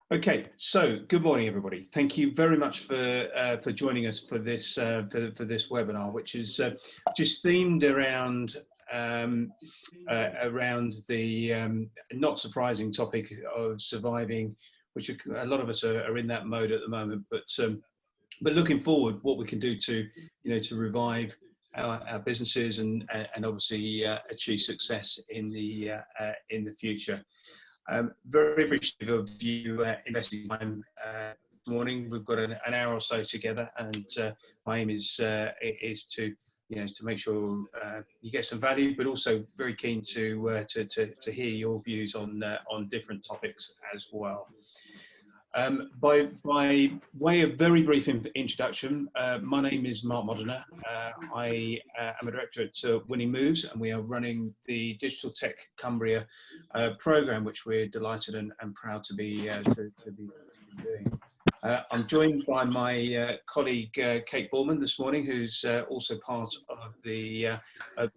Okay, so good morning, everybody. Thank you very much for joining us for this this webinar, which is just themed around the not surprising topic of surviving, which a lot of us are in that mode at the moment. But looking forward, what we can do to to revive our businesses and obviously achieve success in the future. Very appreciative of you investing time this morning. We've got an hour or so together, and my aim is to to make sure you get some value, but also very keen to hear your views on different topics as well. By way of very brief introduction, my name is Mark Modena. I am a director at Winning Moves, and we are running the Digital Tech Cumbria program, which we're delighted and proud to be doing. I'm joined by my colleague Kate Borman this morning, who's also part of the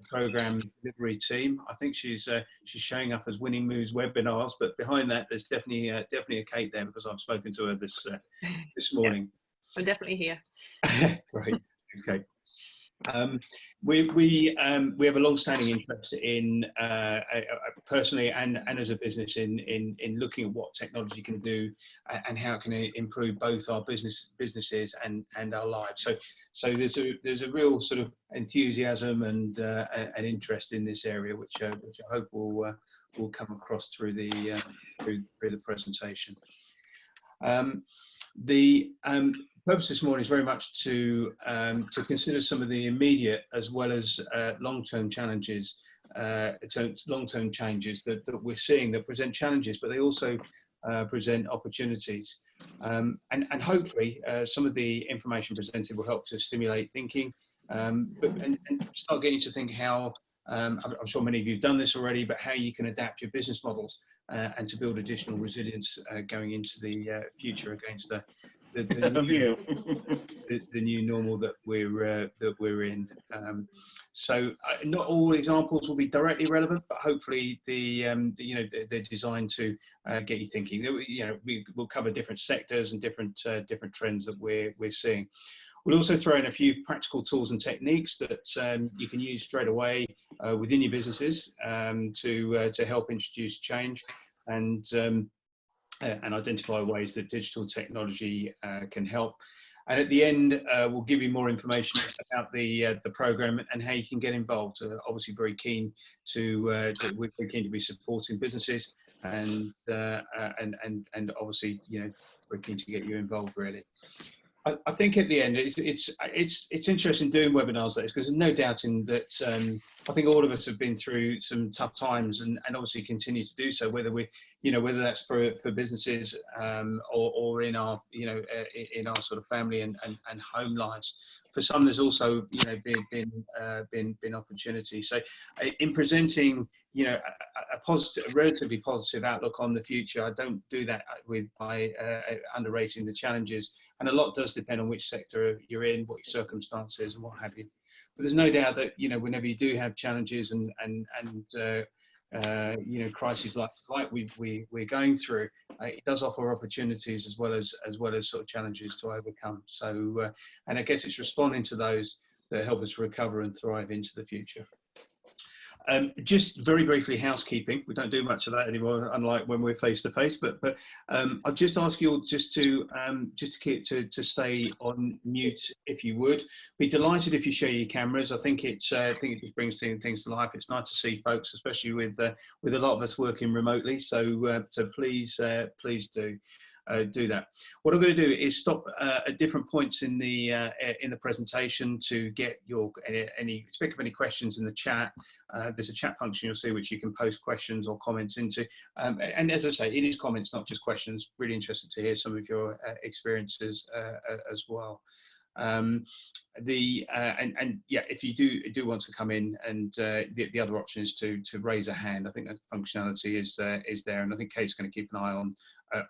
program delivery team. I think she's showing up as Winning Moves webinars, but behind that, there's definitely a Kate there because I've spoken to her this morning. Yeah, I'm definitely here. Great. Okay. We have a long-standing interest in personally and as a business in looking at what technology can do and how it can improve both our businesses and our lives. So there's a real sort of enthusiasm and an interest in this area, which I hope will come across through the presentation. The purpose this morning is very much to consider some of the immediate as well as long-term challenges, long-term changes that we're seeing that present challenges, but they also present opportunities. And hopefully some of the information presented will help to stimulate thinking, and start getting you to think how, I'm sure many of you have done this already, but how you can adapt your business models and to build additional resilience going into the future against the new normal that we're in. So not all examples will be directly relevant, but hopefully they're designed to get you thinking. We will cover different sectors and different trends that we're seeing. We'll also throw in a few practical tools and techniques that you can use straight away within your businesses to help introduce change and identify ways that digital technology can help. And at the end, we'll give you more information about the program and how you can get involved. Obviously, very keen we're keen to be supporting businesses, and obviously, we're keen to get you involved really. I think at the end, it's interesting doing webinars like this because there's no doubting that I think all of us have been through some tough times and obviously continue to do so, whether whether that's for businesses or in our in our sort of family and home lives. For some, there's also been opportunity. So in presenting a relatively positive outlook on the future, I don't do that by underrating the challenges, and a lot does depend on which sector you're in, what your circumstances and what have you. But there's no doubt that whenever you do have challenges and crises like we're going through, it does offer opportunities as well as sort of challenges to overcome. So and I guess it's responding to those that help us recover and thrive into the future. Just very briefly, housekeeping. We don't do much of that anymore, unlike when we're face to face. But I'll just ask you all just to stay on mute if you would. Be delighted if you share your cameras. I think it just brings things to life. It's nice to see folks, especially with a lot of us working remotely. So please do. Do that. What I'm going to do is stop at different points in the presentation to get your pick up any questions in the chat. There's a chat function you'll see which you can post questions or comments into. And as I say, it is comments, not just questions. Really interested to hear some of your experiences as well. If you do want to come in, and the other option is to raise a hand. I think that functionality is there, and I think Kate's going to keep an eye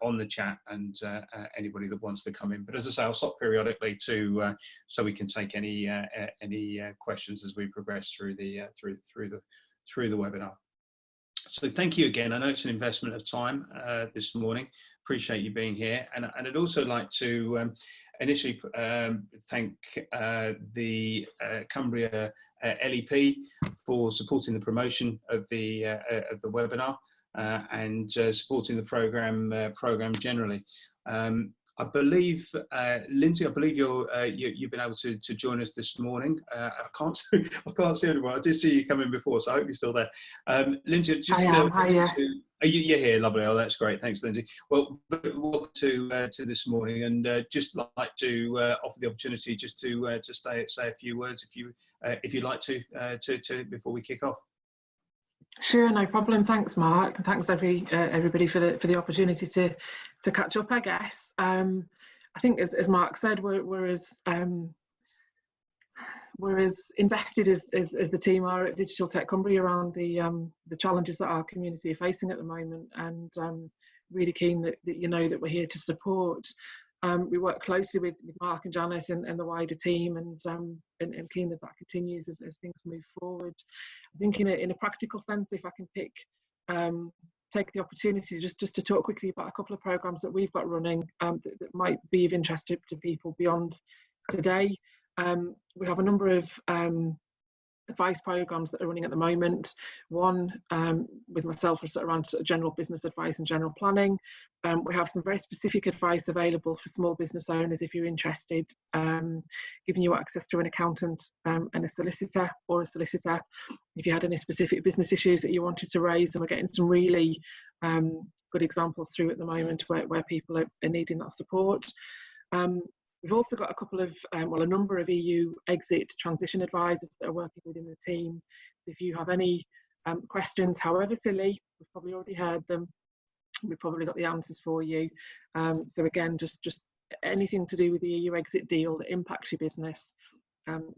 on the chat and anybody that wants to come in. But as I say, I'll stop periodically so we can take any questions as we progress through the webinar. So thank you again. I know it's an investment of time this morning. Appreciate you being here. And I'd also like to initially thank the Cumbria LEP for supporting the promotion of the webinar and supporting the program generally. I believe, Lindsay, I believe you've been able to join us this morning. I can't see anyone. I did see you come in before, so I hope you're still there. Lindsay, just you're here, lovely. Oh, that's great. Thanks, Lindsay. Well, welcome to this morning, and just like to offer the opportunity just to say a few words, if you'd like to before we kick off. Sure, no problem. Thanks, Mark, and thanks everybody for the opportunity to catch up, I guess. I think, as Mark said, we're as invested as the team are at Digital Tech Cumbria around the challenges that our community are facing at the moment, and really keen that you know that we're here to support. We work closely with Mark and Janet and the wider team, and keen that continues as things move forward. I think in a practical sense, if I can take the opportunity just to talk quickly about a couple of programs that we've got running that might be of interest to people beyond today. We have a number of advice programs that are running at the moment. One with myself is around general business advice and general planning. We have some very specific advice available for small business owners if you're interested, giving you access to an accountant and a solicitor if you had any specific business issues that you wanted to raise. And we're getting some really good examples through at the moment where people are needing that support. We've also got a couple of, a number of EU exit transition advisors that are working within the team. So if you have any questions, however silly, we've probably already heard them. We've probably got the answers for you. So again, just anything to do with the EU exit deal that impacts your business,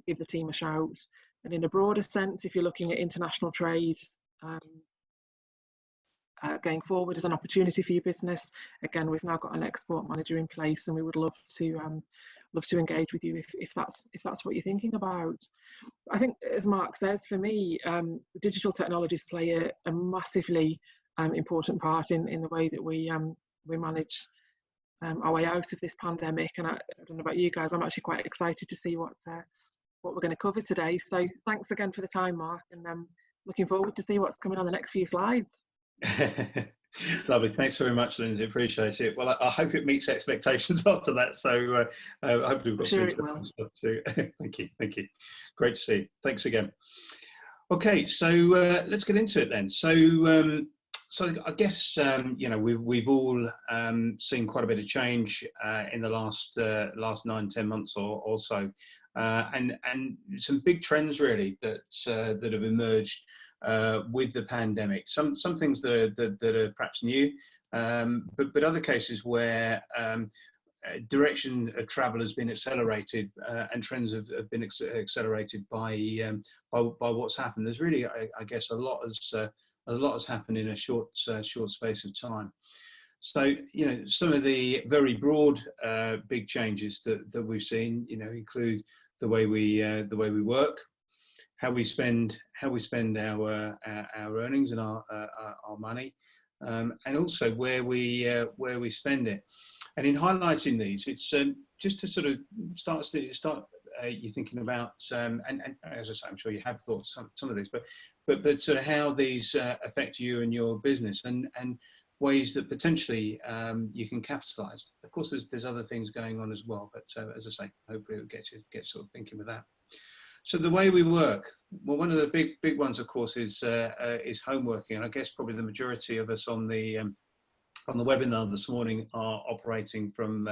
give the team a shout. And in a broader sense, if you're looking at international trade, going forward as an opportunity for your business, again, we've now got an export manager in place, and we would love to engage with you if that's what you're thinking about. I think, as Mark says, for me, digital technologies play a massively important part in the way that we manage our way out of this pandemic. And I don't know about you guys, I'm actually quite excited to see what we're going to cover today. So thanks again for the time, Mark, and looking forward to see what's coming on the next few slides. Lovely. Thanks very much, Lindsay. Appreciate it. Well, I hope it meets expectations after that. So hopefully we've got some interesting stuff too. Thank you. Great to see you. Thanks again. Okay, so let's get into it then. So I guess we've all seen quite a bit of change in the last 9-10 months or so, and some big trends really that have emerged with the pandemic. Some things that are perhaps new, but other cases where direction of travel has been accelerated and trends have been accelerated by what's happened. There's really, I guess, a lot has happened in a short space of time. So some of the very broad big changes that we've seen include the way we work, how we spend our earnings and our money, and also where we spend it. And in highlighting these, it's just to sort of start you thinking about, and as I say, I'm sure you have thought some of these, but sort of how these affect you and your business, and ways that potentially you can capitalise. Of course, there's other things going on as well, but as I say, hopefully it'll get sort of thinking with that. So the way we work, well, one of the big ones, of course, is home working, and I guess probably the majority of us on the webinar this morning are operating from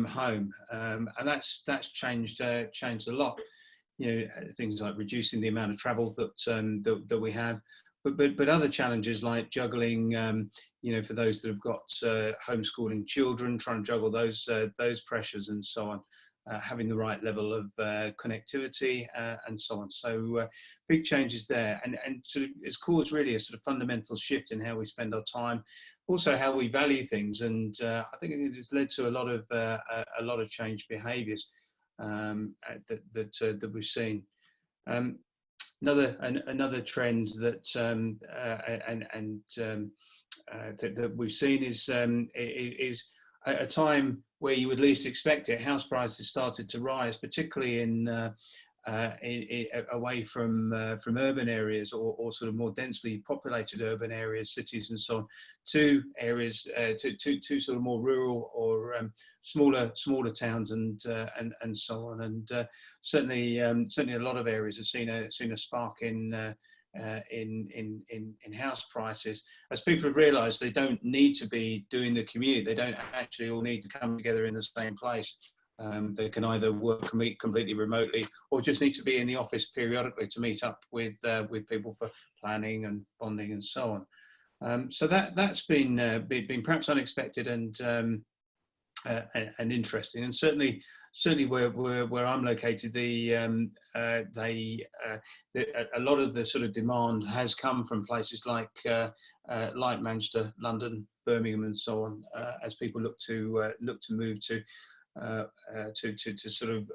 home, and that's changed a lot. Things like reducing the amount of travel that we have, but other challenges like juggling, for those that have got homeschooling children, trying to juggle those pressures and so on. Having the right level of connectivity and so on. So big changes there, and sort of it's caused really a sort of fundamental shift in how we spend our time, also how we value things, and I think it has led to a lot of changed behaviours that we've seen. Another trend that that we've seen is a time where you would least expect it. House prices started to rise, particularly away from urban areas, or sort of more densely populated urban areas, cities and so on, to areas to sort of more rural or smaller towns and so on. And certainly a lot of areas have seen a spark in house prices, as people have realised they don't need to be doing the commute. They don't actually all need to come together in the same place. They can either work completely remotely, or just need to be in the office periodically to meet up with people for planning and bonding and so on. So that's been perhaps unexpected and interesting, and certainly where I'm located, a lot of the sort of demand has come from places like Manchester, London, Birmingham, and so on, as people look to move to sort of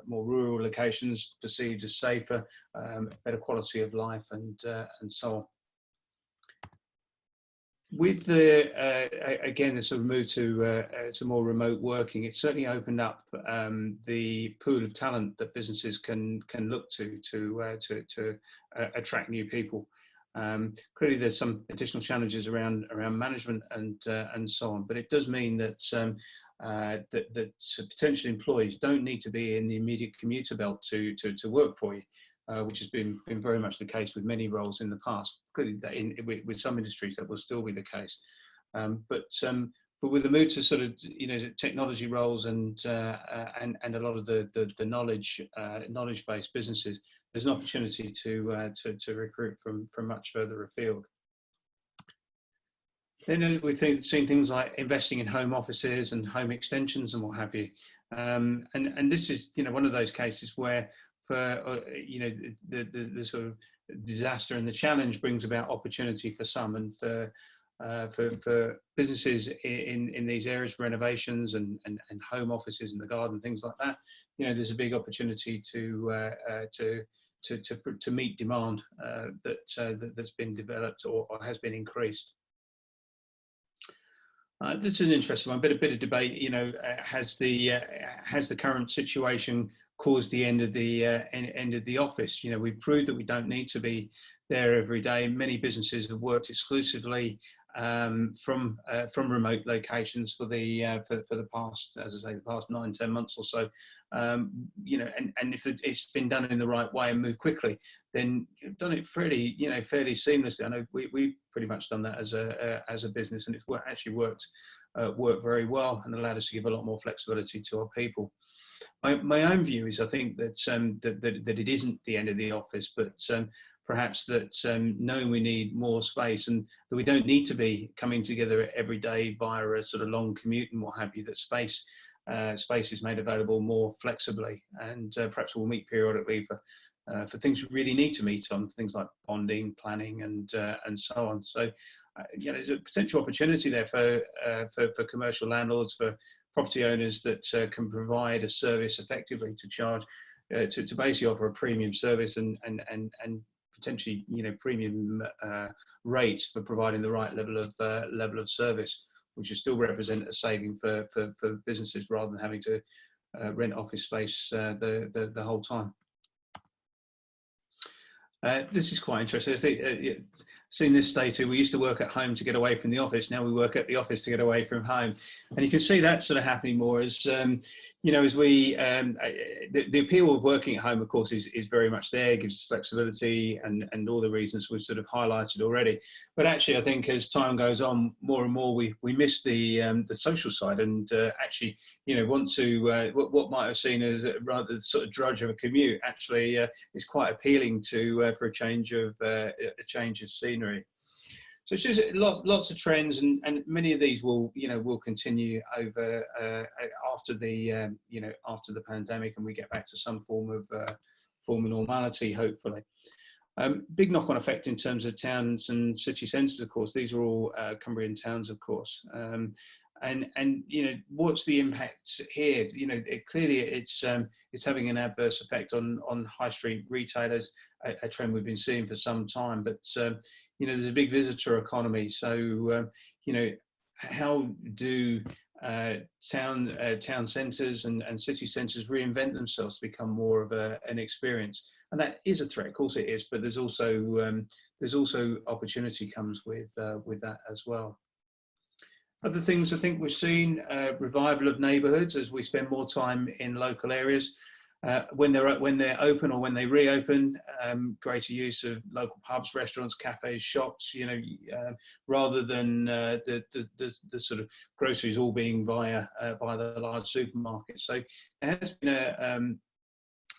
more rural locations, perceived as safer, better quality of life, and so on. With the again the sort of move to more remote working, it's certainly opened up the pool of talent that businesses can look to attract new people. Clearly, there's some additional challenges around management and so on, but it does mean that that potential employees don't need to be in the immediate commuter belt to work for you. Which has been very much the case with many roles in the past. Clearly, with some industries that will still be the case. But with the move to sort of technology roles and a lot of the knowledge-based businesses, there's an opportunity to recruit from much further afield. Then we've seen things like investing in home offices and home extensions and what have you. And this is one of those cases where, for the sort of disaster and the challenge brings about opportunity for some, and for businesses in these areas, renovations and home offices in the garden, things like that. There's a big opportunity to meet demand that's been developed or has been increased. This is an interesting one, but a bit of debate. Has the current situation caused the end of the office? We've proved that we don't need to be there every day. Many businesses have worked exclusively from remote locations for the past, as I say, the past 9-10 months or so. And if it's been done in the right way and moved quickly, then you've done it fairly seamlessly. I know we've pretty much done that as a business, and it's actually worked very well and allowed us to give a lot more flexibility to our people. My own view is, I think that that it isn't the end of the office, but perhaps that knowing we need more space and that we don't need to be coming together every day via a sort of long commute and what have you, that space is made available more flexibly, and perhaps we'll meet periodically for things we really need to meet on, things like bonding, planning, and so on. So there's a potential opportunity there for commercial landlords, for property owners that can provide a service effectively to charge to basically offer a premium service and potentially premium rates for providing the right level of service, which will still represent a saving for businesses rather than having to rent office space the whole time. This is quite interesting. I think seeing this data, we used to work at home to get away from the office. Now we work at the office to get away from home, and you can see that sort of happening more as as we the appeal of working at home, of course, is very much there. It gives us flexibility and all the reasons we've sort of highlighted already. But actually, I think as time goes on, more and more we miss the social side, and actually want to what might have seen as a rather sort of drudge of a commute actually is quite appealing to for a change of scenery. So it's just lots of trends, and many of these will continue over after the after the pandemic, and we get back to some form of normality, hopefully. Big knock-on effect in terms of towns and city centres, of course. These are all Cumbrian towns, of course. And what's the impact here? Clearly it's having an adverse effect on high street retailers, a trend we've been seeing for some time. But there's a big visitor economy, so how do town centres and city centres reinvent themselves to become more of an experience? And that is a threat, of course it is, but there's also opportunity comes with that as well. Other things I think we've seen, revival of neighbourhoods as we spend more time in local areas. When they're open or when they reopen, greater use of local pubs, restaurants, cafes, shops. Rather than the sort of groceries all being by the large supermarkets. So there has been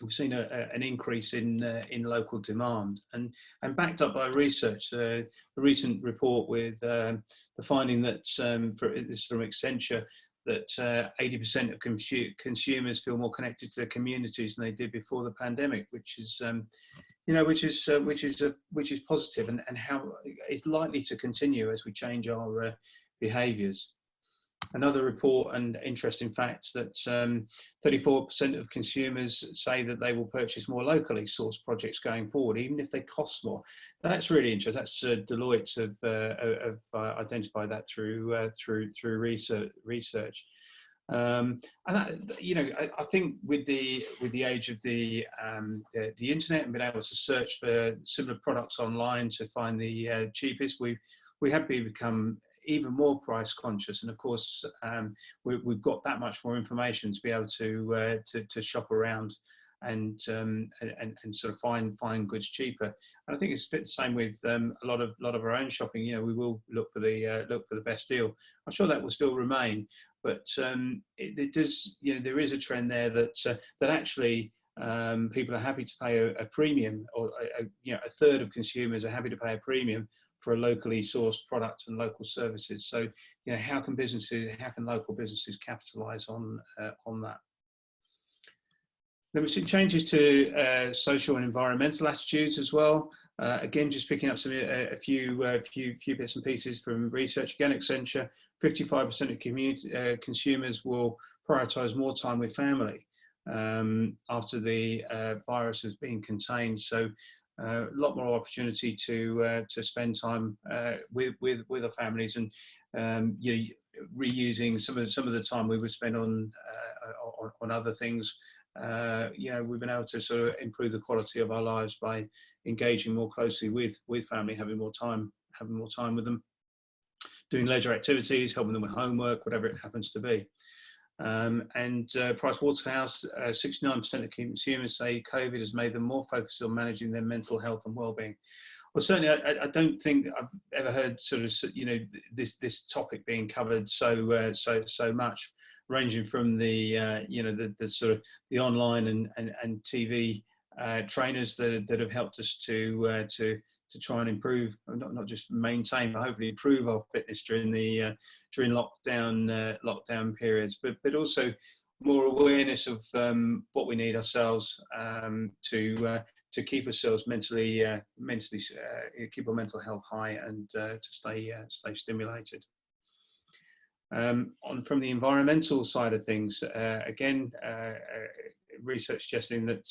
we've seen an increase in local demand, and backed up by research. A recent report with the finding that this is from Accenture, that 80% of consumers feel more connected to their communities than they did before the pandemic, which is positive, and how it's likely to continue as we change our behaviours. Another report and interesting facts that 34% of consumers say that they will purchase more locally sourced projects going forward, even if they cost more. That's really interesting. That's Deloitte have identified that through research. And that, I think with the age of the internet and being able to search for similar products online to find the cheapest, we have become even more price conscious, and of course we've got that much more information to be able to shop around and sort of find goods cheaper. And I think it's a bit the same with a lot of our own shopping. We will look for the best deal. I'm sure that will still remain, but it does. There is a trend there that actually people are happy to pay a premium, or a third of consumers are happy to pay a premium for a locally sourced product and local services. So, how can local businesses capitalise on that? Then we've seen changes to social and environmental attitudes as well. Again, just picking up a few bits and pieces from research. Again, Accenture, 55% of consumers will prioritise more time with family after the virus has been contained. So a lot more opportunity to spend time with our families, and reusing some of the time we would spend on other things. We've been able to sort of improve the quality of our lives by engaging more closely with family, having more time with them, doing leisure activities, helping them with homework, whatever it happens to be. Pricewaterhouse, 69% of consumers say COVID has made them more focused on managing their mental health and well-being. Well, certainly, I don't think I've ever heard sort of this topic being covered so much, ranging from the the sort of the online and TV trainers that have helped us to try and improve, not just maintain, but hopefully improve our fitness during lockdown periods, but also more awareness of what we need ourselves to keep ourselves mentally keep our mental health high, and to stay stimulated. From the environmental side of things, again, research suggesting that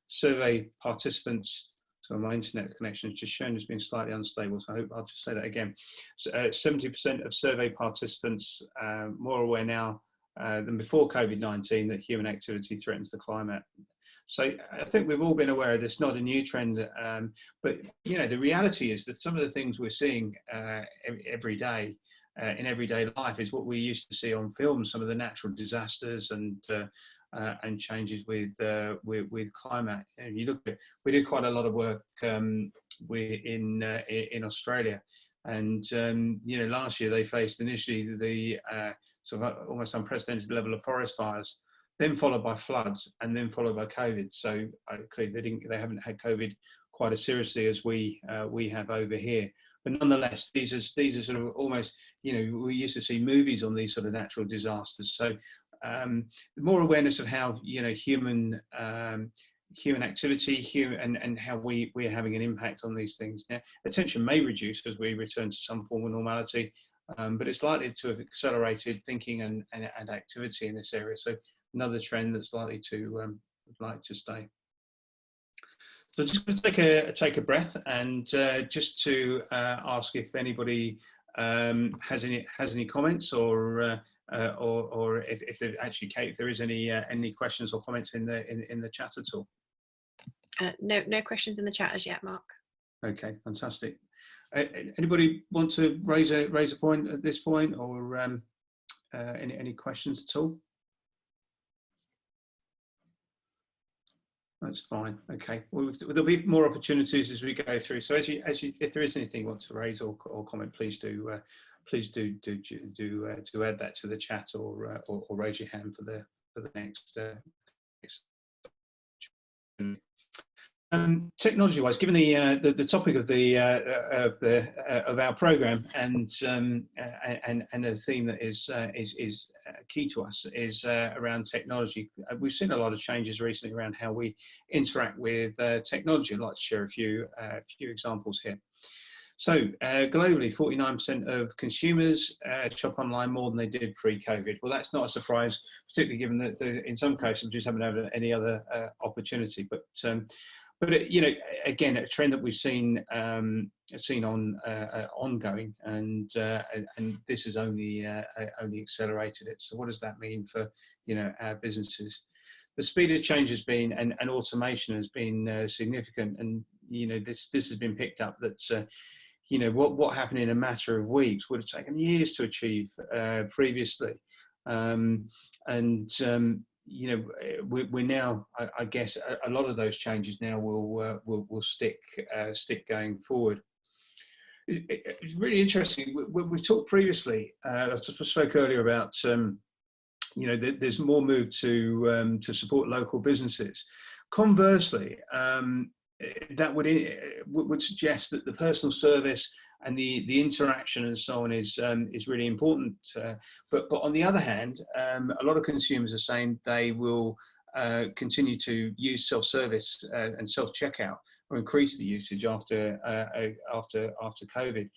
survey participants. So my internet connection is just shown as being slightly unstable, so I hope I'll just say that again. 70% of survey participants more aware now than before COVID-19 that human activity threatens the climate. So I think we've all been aware of this, not a new trend, but the reality is that some of the things we're seeing every day in everyday life is what we used to see on film, some of the natural disasters and changes with climate. And you look at, we did quite a lot of work in Australia, and last year they faced initially the sort of almost unprecedented level of forest fires, then followed by floods, and then followed by COVID. So clearly they haven't had COVID quite as seriously as we have over here. But nonetheless, these are sort of almost, we used to see movies on these sort of natural disasters. So more awareness of how human activity, and how we are having an impact on these things. Now, attention may reduce as we return to some form of normality, but it's likely to have accelerated thinking and activity in this area. So another trend that's likely to stay. So just going to take a breath and just to ask if anybody has any comments, or if there actually, Kate, if there is any questions or comments in the chat at all. No questions in the chat as yet, Mark. Okay, fantastic. Anybody want to raise a point at this point, or any questions at all? That's fine. Okay. Well, there'll be more opportunities as we go through. So if there is anything you want to raise or comment, please do add that to the chat, or raise your hand for the next. Technology-wise, given the topic of our program, and a theme that is key to us is around technology. We've seen a lot of changes recently around how we interact with technology. I'd like to share a few examples here. So globally, 49% of consumers shop online more than they did pre-COVID. Well, that's not a surprise, particularly given that in some cases we just haven't had any other opportunity. But you know, again, a trend that we've seen ongoing, and this has only accelerated it. So what does that mean for, you know, our businesses? The speed of change has been, and automation has been significant, and you know, this has been picked up that you know, what happened in a matter of weeks would have taken years to achieve previously, you know, we're now, I guess, a lot of those changes now will stick going forward. It's really interesting. We've talked previously. I spoke earlier about you know, there's more move to support local businesses. Conversely, that would suggest that the personal service and the interaction and so on is really important. But on the other hand, a lot of consumers are saying they will continue to use self-service and self-checkout, or increase the usage after COVID.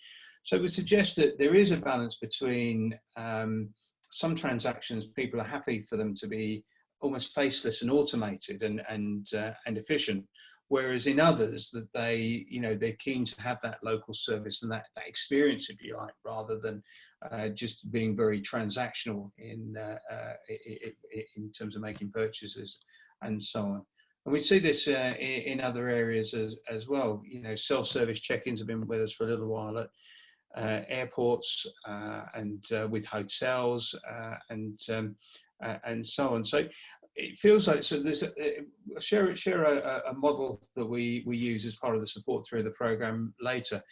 So it would suggest that there is a balance between some transactions people are happy for them to be almost faceless and automated and efficient, whereas in others that they're keen to have that local service and that experience, if you like, rather than just being very transactional in terms of making purchases and so on. And we see this in other areas as well. You know, self-service check-ins have been with us for a little while at airports and with hotels and so on. So it feels like, so there's share a model that we use as part of the support through the program later.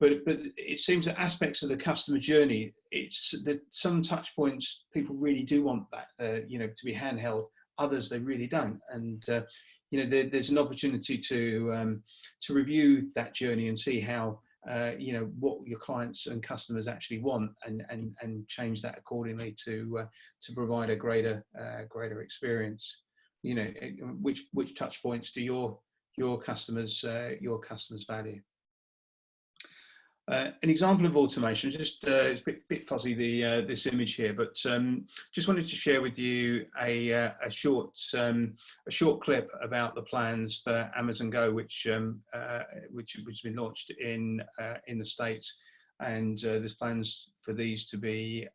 But it seems that aspects of the customer journey, it's that some touch points people really do want that you know, to be handheld. Others they really don't, and you know, there's an opportunity to review that journey and see how you know, what your clients and customers actually want, and change that accordingly to provide a greater experience. You know, which touch points do your customers value. An example of automation, just it's a bit fuzzy, this image here, but just wanted to share with you a short clip about the plans for Amazon Go, which has been launched in the States, and there's plans for these to be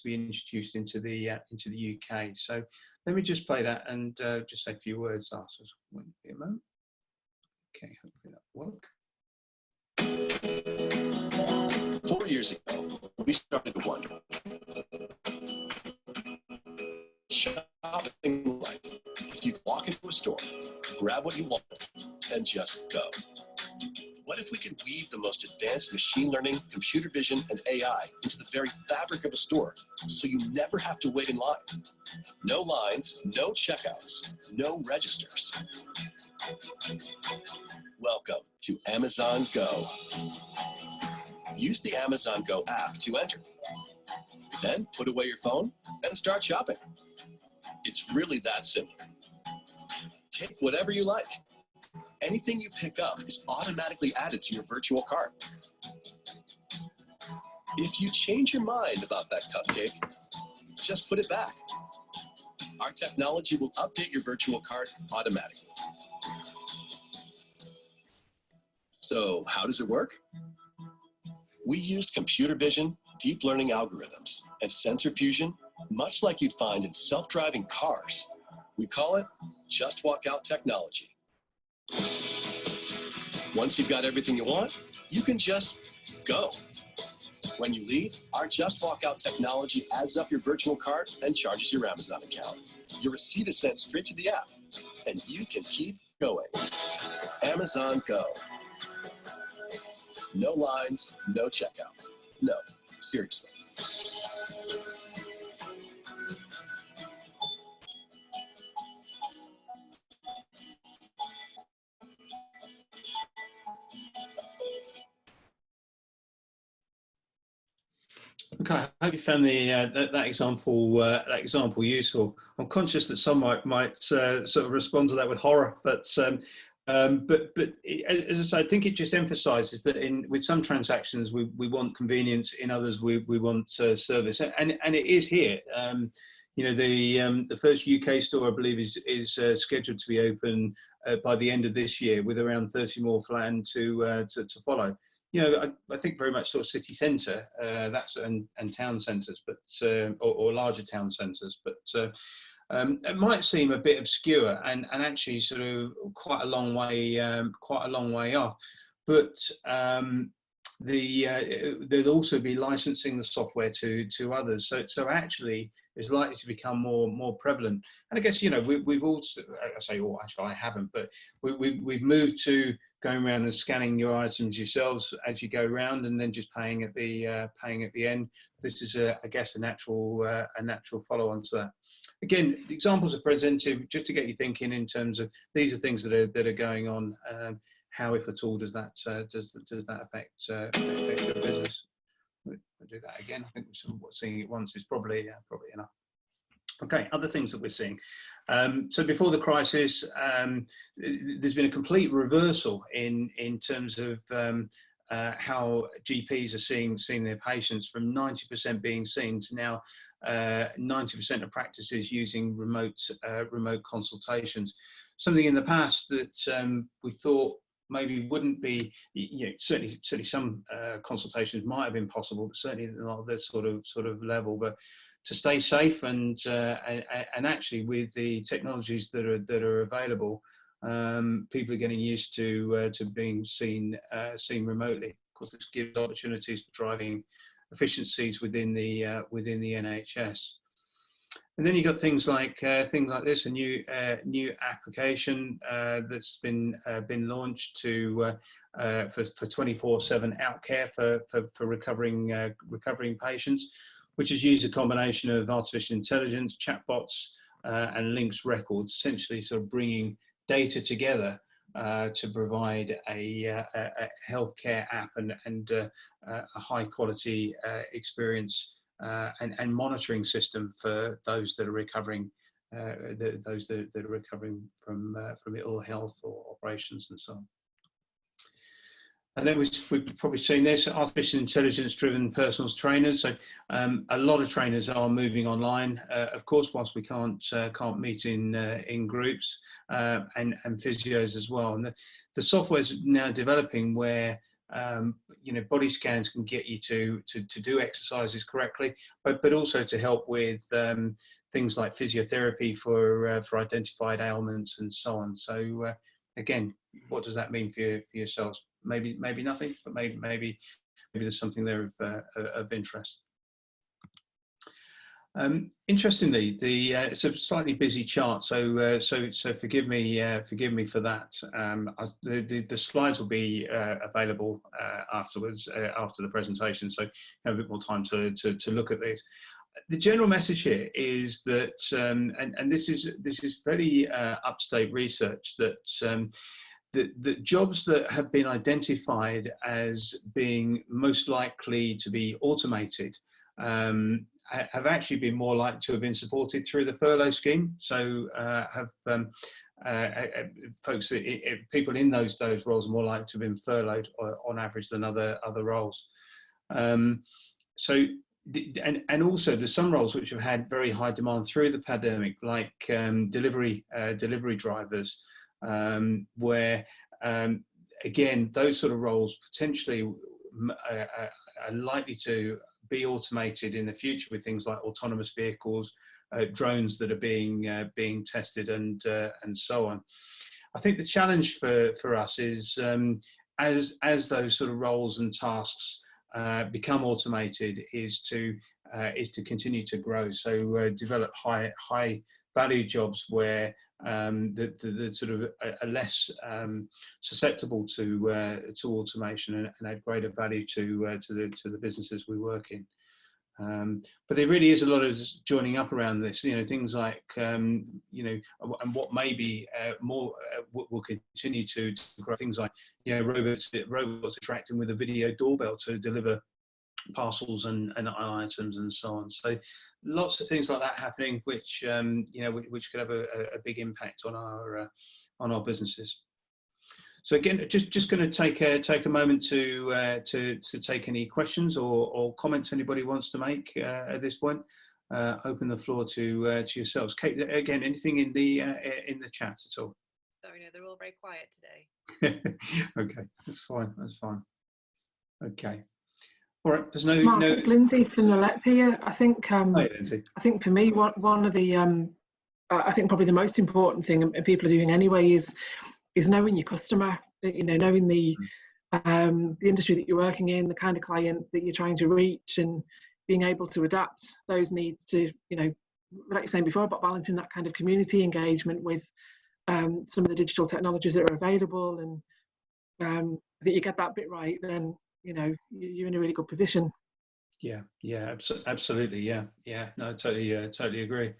introduced into the UK. So let me just play that and just say a few words after. Won't be a moment. Okay, hopefully that will work. 4 years ago, we started to wonder, shopping like if you walk into a store, grab what you want, and just go. What if we could weave the most advanced machine learning, computer vision, and AI into the very fabric of a store, so you never have to wait in line? No lines, no checkouts, no registers. Welcome to Amazon Go. Use the Amazon Go app to enter. Then put away your phone and start shopping. It's really that simple. Take whatever you like. Anything you pick up is automatically added to your virtual cart. If you change your mind about that cupcake, just put it back. Our technology will update your virtual cart automatically. So how does it work? We used computer vision, deep learning algorithms, and sensor fusion, much like you'd find in self-driving cars. We call it Just Walk Out technology. Once you've got everything you want, you can just go. When you leave, our Just Walk Out technology adds up your virtual cart and charges your Amazon account. Your receipt is sent straight to the app, and you can keep going. Amazon Go. No lines, no checkout. No, seriously. Okay, I hope you found the that example useful. I'm conscious that some might sort of respond to that with horror, but as I say, I think it just emphasises that with some transactions we want convenience, in others we want service, and it is here. You know, the first UK store, I believe, is scheduled to be open by the end of this year, with around 30 more planned to follow. You know, I think very much sort of city centre, and town centres, but or larger town centres, but it might seem a bit obscure and actually sort of quite a long way off. But there'll also be licensing the software to others. So actually, it's likely to become more prevalent. And I guess, you know, we've all, I say, oh, actually I haven't, but we've moved to going around and scanning your items yourselves as you go around, and then just paying at the end. This is I guess a natural follow-on to that. Again, examples are presented just to get you thinking in terms of these are things that are going on. How, if at all, does that affect your business? We'll do that again. I think seeing it once is probably enough. Okay, other things that we're seeing. So before the crisis, there's been a complete reversal in terms of how GPs are seeing their patients, from 90% being seen to now 90% of practices using remote consultations. Something in the past that we thought maybe wouldn't be, you know, certainly some consultations might have been possible, but certainly not this sort of level. But to stay safe and actually with the technologies that are available, people are getting used to being seen remotely. Of course, this gives opportunities for driving efficiencies within the NHS. And then you've got things like this, a new application that's been launched for 24/7 outcare for recovering patients, which has used a combination of artificial intelligence, chatbots, and links records, essentially sort of bringing data together to provide a healthcare app and a high quality experience and monitoring system for those that are recovering, from ill health or operations and so on. And then we've probably seen this, artificial intelligence-driven personal trainers. So a lot of trainers are moving online, of course, whilst we can't meet in groups, and physios as well. And the software is now developing where you know, body scans can get you to do exercises correctly, but also to help with things like physiotherapy for identified ailments and so on. So again, what does that mean for yourselves? Maybe nothing, but maybe there's something there of interest. Interestingly, it's a slightly busy chart, so forgive me for that. The slides will be available afterwards, after the presentation, so you have a bit more time to look at these. The general message here is that, and this is very up-to-date research, that the jobs that have been identified as being most likely to be automated have actually been more likely to have been supported through the furlough scheme. So folks, people in those roles are more likely to have been furloughed on average than other roles. so and also there's some roles which have had very high demand through the pandemic, like delivery drivers, where again those sort of roles potentially are likely to be automated in the future with things like autonomous vehicles, drones that are being tested, and so on. I think the challenge for us is as those sort of roles and tasks become automated, is to continue to grow. So develop high value jobs where the sort of are less susceptible to automation, and add greater value to the businesses we work in. But there really is a lot of joining up around this, things like, and what may be more will continue to grow, things like, robots interacting with a video doorbell to deliver parcels and items and so on. So lots of things like that happening, which which could have a big impact on our businesses. So again, just going to take a moment to take any questions or comments anybody wants to make at this point. Open the floor to yourselves. Kate, again, anything in the chat at all? Sorry, no, they're all very quiet today. Okay, that's fine. That's fine. Okay. All right. There's no. Mark, it's Lindsay from the LEP here. I think. Hi, Lindsay. I think for me, one of the I think probably the most important thing, and people are doing anyway, is knowing your customer, knowing the industry that you're working in, the kind of client that you're trying to reach, and being able to adapt those needs to, like you were saying before, about balancing that kind of community engagement with some of the digital technologies that are available, and that you get that bit right, then, you're in a really good position. Yeah, absolutely. Yeah. No, totally agree.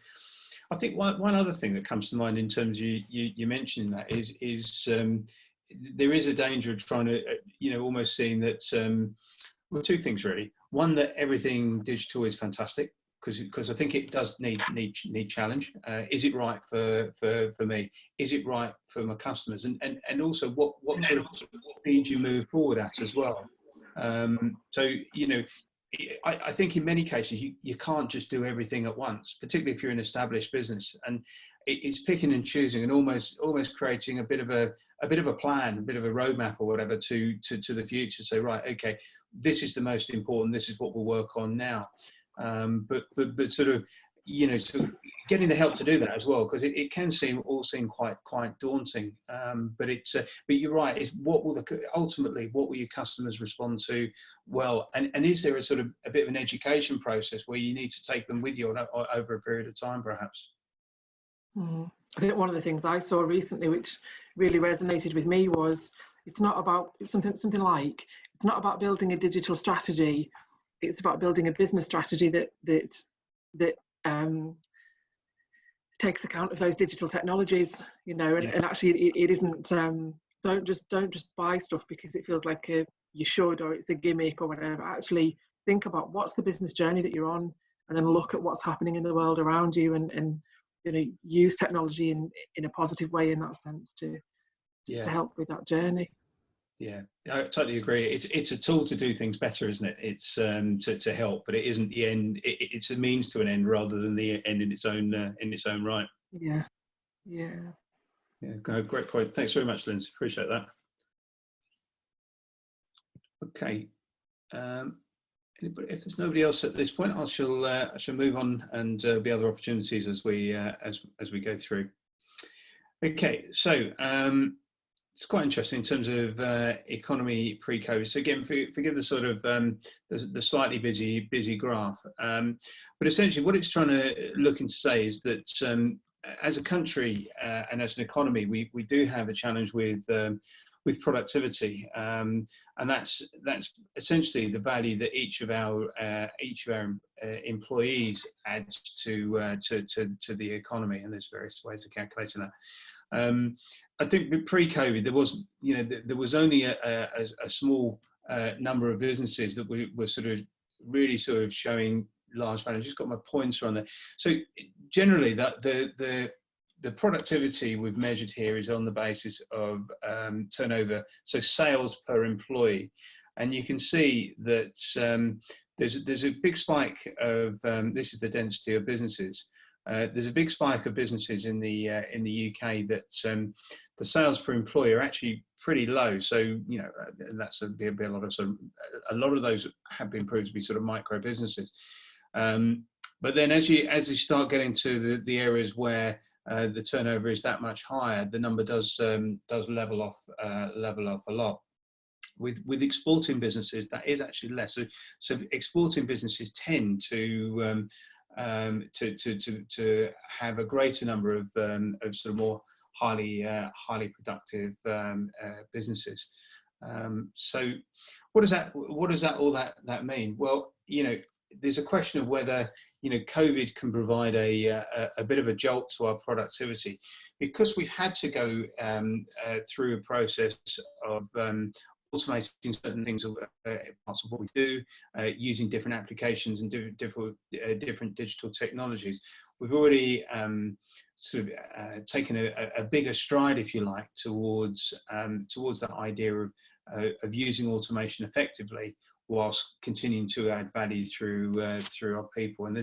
I think one other thing that comes to mind in terms of you mentioning that is there is a danger of trying to, almost seeing that, well, two things really. One, that everything digital is fantastic, because I think it does need challenge. Is it right for me? Is it right for my customers? And also what sort of speed you move forward at as well. So, I think in many cases you can't just do everything at once, particularly if you're an established business, and it's picking and choosing and almost creating a bit of a plan, a bit of a roadmap or whatever to the future. So, right, okay, this is the most important. This is what we'll work on now. But sort of, sort of getting the help to do that as well, because it can seem quite daunting. But you're right. Is ultimately what will your customers respond to well, and is there a sort of a bit of an education process where you need to take them with you over a period of time, perhaps? I think one of the things I saw recently, which really resonated with me, was it's not about something like, it's not about building a digital strategy. It's about building a business strategy that takes account of those digital technologies, and actually it isn't. Don't just buy stuff because it feels like you should, or it's a gimmick or whatever. Actually think about what's the business journey that you're on, and then look at what's happening in the world around you, and use technology in a positive way in that sense to help with that journey. Yeah, I totally agree. It's a tool to do things better, isn't it? It's to help, but it isn't the end. It's a means to an end rather than the end in its own right. Yeah. Great point. Thanks very much, Lindsay. Appreciate that. Okay. If there's nobody else at this point, I shall move on, and be other opportunities as we go through. Okay, so it's quite interesting in terms of economy pre-COVID. So again, forgive the sort of the slightly busy graph, but essentially what it's trying to look and say is that as a country and as an economy, we do have a challenge with productivity, and that's essentially the value that each of our employees adds to the economy, and there's various ways of calculating that. I think pre-COVID there was only a small number of businesses that were sort of really sort of showing large value. I just got my pointer on there. So generally, that the productivity we've measured here is on the basis of turnover, so sales per employee, and you can see that there's a big spike of this is the density of businesses. There's a big spike of businesses in the UK that the sales per employee are actually pretty low. So you know that's be a lot of a lot of those have been proved to be sort of micro businesses. But then as you start getting to the areas where the turnover is that much higher, the number does level off a lot. With exporting businesses, that is actually less. So exporting businesses tend to have a greater number of sort of more highly productive businesses. So what does that mean? Well, you know, there's a question of whether, you know, COVID can provide a bit of a jolt to our productivity, because we've had to go through a process of automating certain things, parts of what we do, using different applications and different digital technologies. We've already sort of taken a bigger stride, if you like, towards that idea of using automation effectively, whilst continuing to add value through our people. And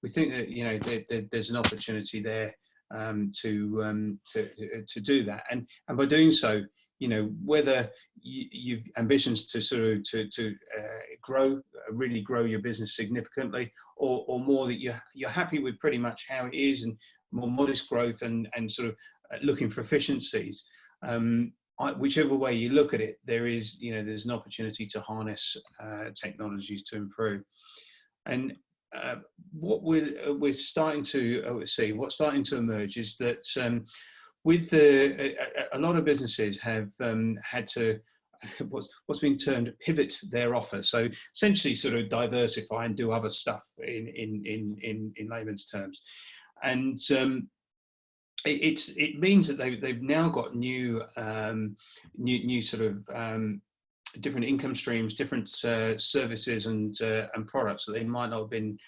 we think that, you know, there's an opportunity there to do that, and by doing so, you know, whether you've ambitions to sort of to really grow your business significantly, or more that you're happy with pretty much how it is, and more modest growth and sort of looking for efficiencies. Whichever way you look at it, there's an opportunity to harness technologies to improve. And what we're starting to see, what's starting to emerge is that with a lot of businesses have had to what's been termed pivot their offer. So essentially, sort of diversify and do other stuff in layman's terms, and it means that they've now got new sort of different income streams, different services and products that they might not have been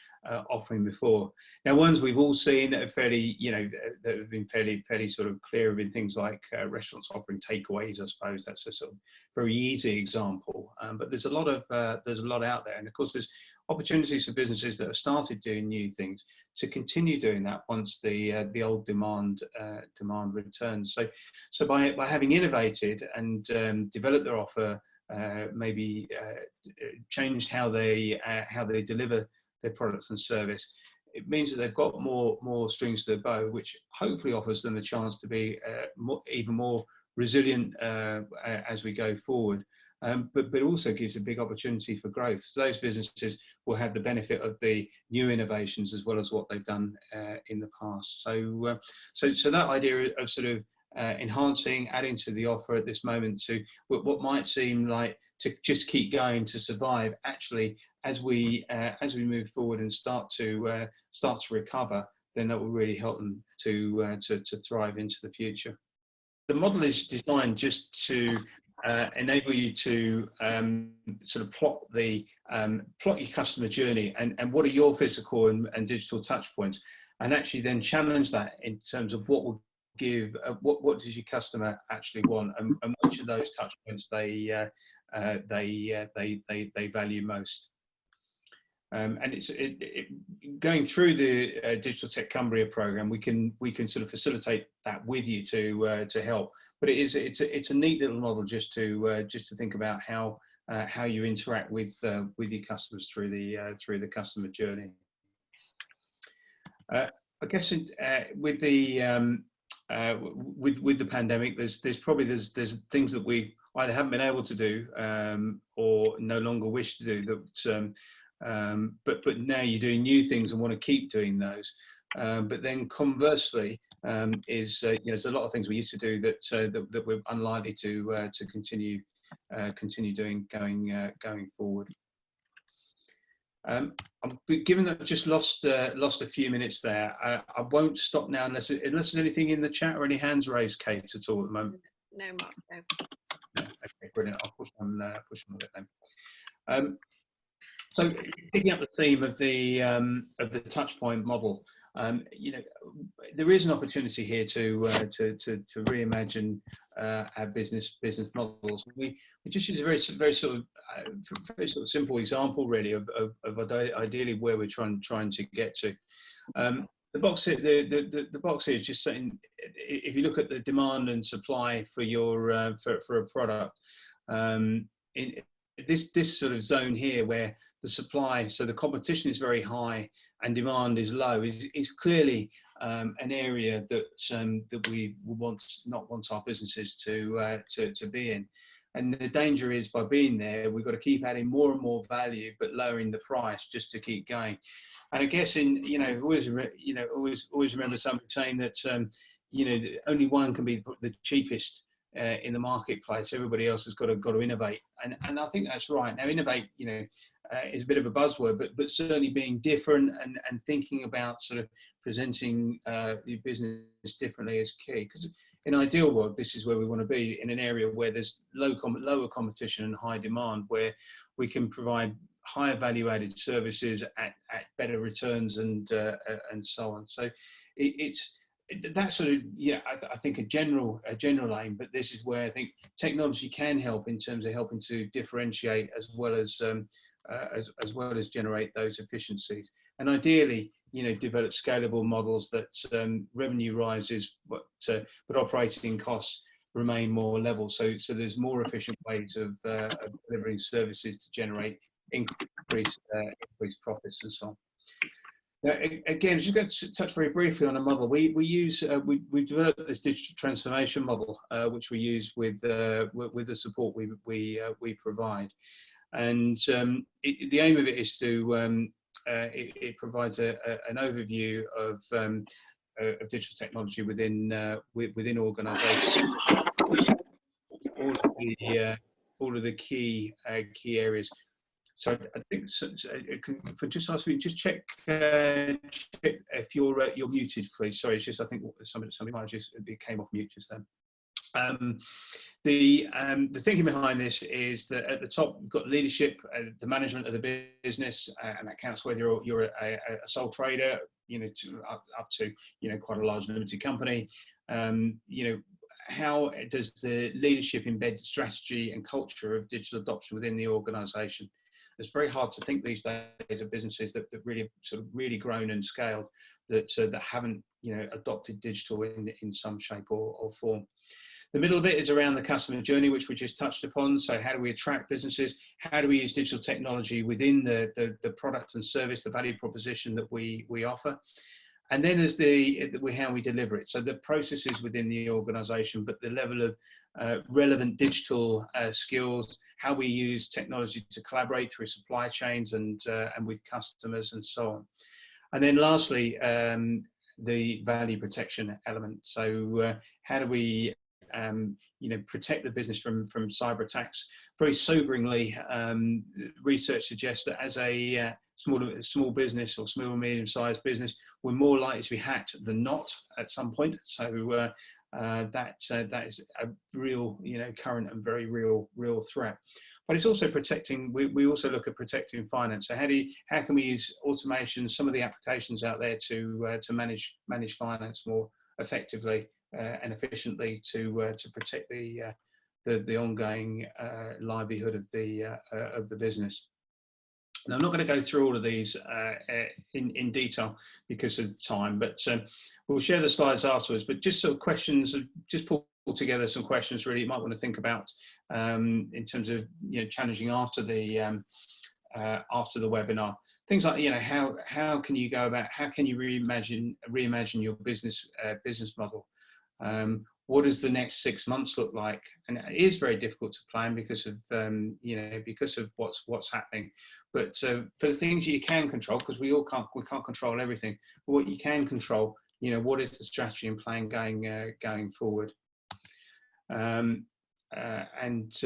offering before. Now, ones we've all seen that are fairly, you know, that have been fairly sort of clear have been things like restaurants offering takeaways. I suppose that's a sort of very easy example, but there's a lot out there, and of course there's opportunities for businesses that have started doing new things to continue doing that once the old demand returns. So by having innovated and developed their offer, maybe changed how they deliver their products and service, it means that they've got more strings to their bow, which hopefully offers them a chance to be even more resilient as we go forward. But also gives a big opportunity for growth. So those businesses will have the benefit of the new innovations as well as what they've done in the past. So that idea of sort of enhancing, adding to the offer at this moment to what might seem like to just keep going to survive, actually, as we move forward and start to recover, then that will really help them to thrive into the future. The model is designed just to enable you to sort of plot your customer journey and what are your physical and digital touch points, and actually then challenge that in terms of what will give what does your customer actually want, and which of those touch points they value most. And it's going through the Digital Tech Cumbria program, we can sort of facilitate that with you to help. But it's a neat little model just to think about how you interact with your customers through the customer journey. I guess with the pandemic, there's things that we either haven't been able to do or no longer wish to do that. But now you're doing new things and want to keep doing those. But then conversely, there's a lot of things we used to do that we're unlikely to continue doing going forward. Given that I've just lost a few minutes there, I won't stop now unless there's anything in the chat or any hands raised, Kate, at all at the moment. No, Mark. No. No, okay, brilliant. I'll push on a bit then. So picking up the theme of the touch point model, you know, there is an opportunity here to reimagine our business models. We just use a very sort of simple example, really, of ideally where we're trying to get to. The box here, the box here is just saying, if you look at the demand and supply for your for a product, in this sort of zone here where the supply, so the competition is very high and demand is low, is clearly an area that that we not want our businesses to be in. And the danger is, by being there, we've got to keep adding more and more value, but lowering the price just to keep going. And I guess always remember somebody saying that only one can be the cheapest in the marketplace. Everybody else has got to innovate, and I think that's right. Now, innovate, is a bit of a buzzword, but certainly being different and thinking about sort of presenting your business differently is key. Because in an ideal world, this is where we want to be, in an area where there's lower competition and high demand, where we can provide higher value-added services at better returns and so on. So that's sort of, I think a general aim, but this is where I think technology can help in terms of helping to differentiate as well as generate those efficiencies, and ideally, develop scalable models that revenue rises, but operating costs remain more level. So there's more efficient ways of delivering services to generate increased profits and so on. Now, again, just going to touch very briefly on a model. We developed this digital transformation model, which we use with the support we provide, and the aim of it is to it provides an overview of digital technology within organisations, all of the key areas. So I think, if I just ask you, just check if you're muted, please. Sorry, it's just I think somebody might just, it came off mute just then. The thinking behind this is that at the top we've got leadership, the management of the business, and that counts whether you're a sole trader, up to quite a large limited company. How does the leadership embed strategy and culture of digital adoption within the organisation? It's very hard to think these days of businesses that really sort of really grown and scaled that haven't adopted digital in some shape or form. The middle bit is around the customer journey, which we just touched upon. So how do we attract businesses? How do we use digital technology within the product and service, the value proposition that we offer? And then there's how we deliver it. So the processes within the organisation, but the level of relevant digital skills, how we use technology to collaborate through supply chains and with customers and so on. And then lastly, the value protection element. So how do we protect the business from cyber attacks? Very soberingly, research suggests that as a small business or small and medium-sized business, we're more likely to be hacked than not at some point. So that is a real, current and very real threat. But it's also protecting. We also look at protecting finance. So how can we use automation, some of the applications out there to manage finance more effectively and efficiently to protect the ongoing livelihood of the business. Now, I'm not going to go through all of these in detail because of time, but we'll share the slides afterwards. But just sort of questions, just pull together some questions really you might want to think about in terms of challenging after the webinar. Things like how can you go about, how can you reimagine your business model? What does the next 6 months look like? And it is very difficult to plan because of because of what's happening. But for the things you can control, because we can't control everything, but what you can control, what is the strategy and plan going forward? What's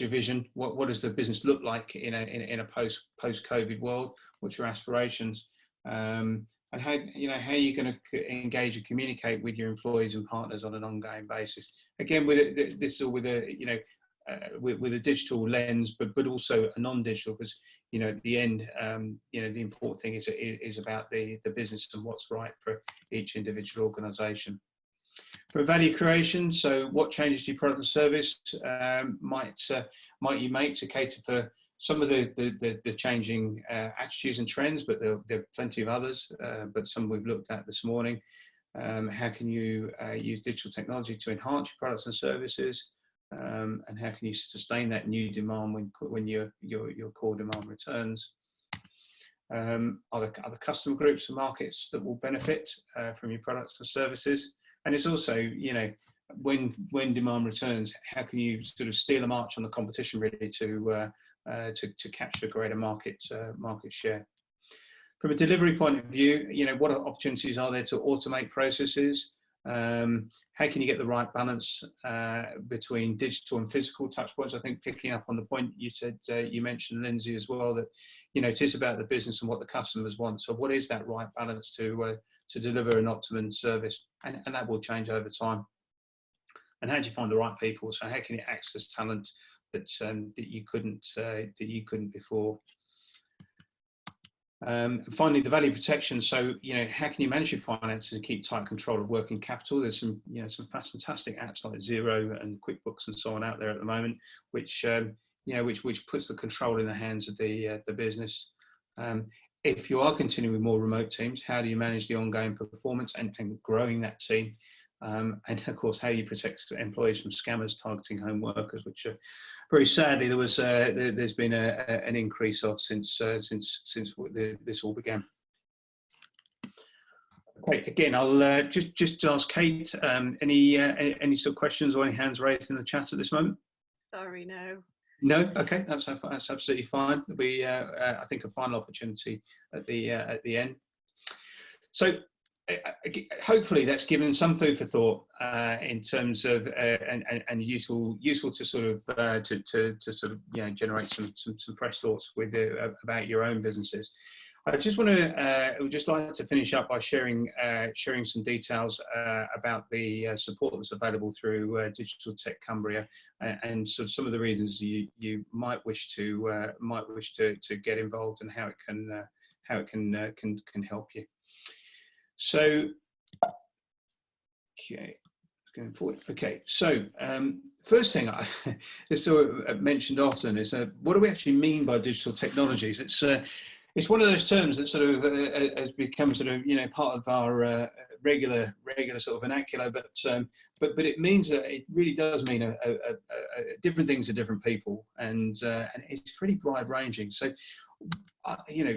your vision? What does the business look like in a post-COVID world? What's your aspirations? And how are you going to engage and communicate with your employees and partners on an ongoing basis? Again, this is all with with a digital lens, but also a non-digital, because at the end, the important thing is about the business and what's right for each individual organisation. For value creation, so what changes to your product and service might you make to cater for some of the changing attitudes and trends, but there are plenty of others, but some we've looked at this morning. How can you use digital technology to enhance your products and services, and how can you sustain that new demand when your core demand returns? Are there customer groups and markets that will benefit from your products and services? And it's also, when demand returns, how can you sort of steal a march on the competition really to capture greater market share? From a delivery point of view, what opportunities are there to automate processes? How can you get the right balance between digital and physical touchpoints? I think picking up on the point you said, you mentioned, Lindsay, as well, that it is about the business and what the customers want. So what is that right balance to deliver an optimum service? And that will change over time. And how do you find the right people? So how can you access talent that you couldn't before? Finally, the value protection. So, how can you manage your finances and keep tight control of working capital? There's some fantastic apps like Xero and QuickBooks and so on out there at the moment, which puts the control in the hands of the business. If you are continuing with more remote teams, how do you manage the ongoing performance and growing that team? And of course, how you protect employees from scammers targeting home workers, which very sadly there's been an increase of since this all began. Okay, again, I'll just ask Kate, any sort of questions or any hands raised in the chat at this moment? Sorry, no. No, okay, that's absolutely fine. There'll be, I think, a final opportunity at the end. So hopefully that's given some food for thought in terms of and useful to sort of generate some fresh thoughts with about your own businesses. I just want to would just like to finish up by sharing some details about the support that's available through Digital Tech Cumbria, and sort of some of the reasons you might wish to get involved, and how it can help you. So, okay, going forward. Okay, so first thing I just sort of mentioned often is what do we actually mean by digital technologies? It's one of those terms that sort of has become sort of part of our regular sort of vernacular, but it means that it really does mean different things to different people, and it's pretty wide ranging. So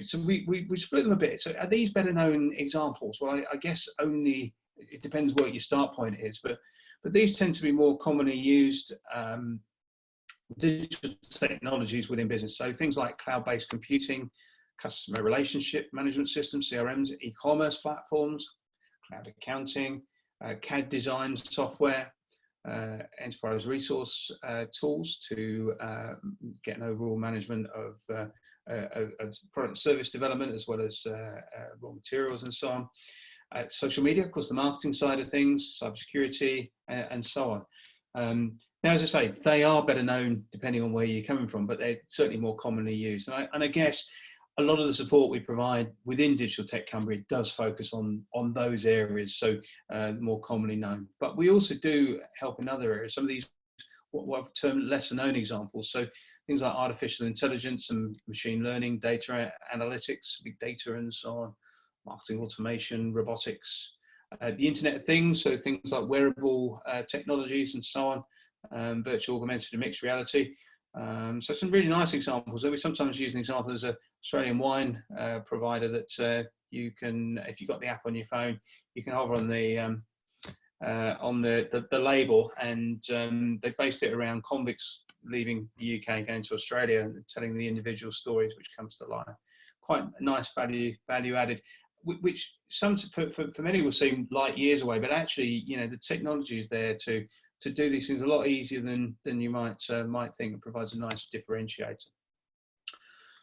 so we split them a bit. So are these better known examples? Well, I guess only it depends what your start point is, but these tend to be more commonly used digital technologies within business. So things like cloud-based computing, customer relationship management systems, CRMs, e-commerce platforms, cloud accounting, CAD design software, enterprise resource tools to get an overall management of product and service development, as well as raw materials and so on. Social media, of course, the marketing side of things, cybersecurity, and so on. Now, as I say, they are better known depending on where you're coming from, but they're certainly more commonly used. And I guess a lot of the support we provide within Digital Tech Cumbria does focus on those areas, so more commonly known. But we also do help in other areas. Some of these, what I've termed lesser known examples. So things like artificial intelligence and machine learning, data analytics, big data and so on, marketing automation, robotics, the Internet of Things, so things like wearable technologies and so on, virtual, augmented and mixed reality. So some really nice examples. We sometimes use an example as an Australian wine provider that you can, if you've got the app on your phone, you can hover on the label, and they based it around convicts leaving the UK, going to Australia, and telling the individual stories, which comes to life. Quite nice value added, which for many will seem light years away, but actually, the technology is there to do these things a lot easier than you might think. It provides a nice differentiator.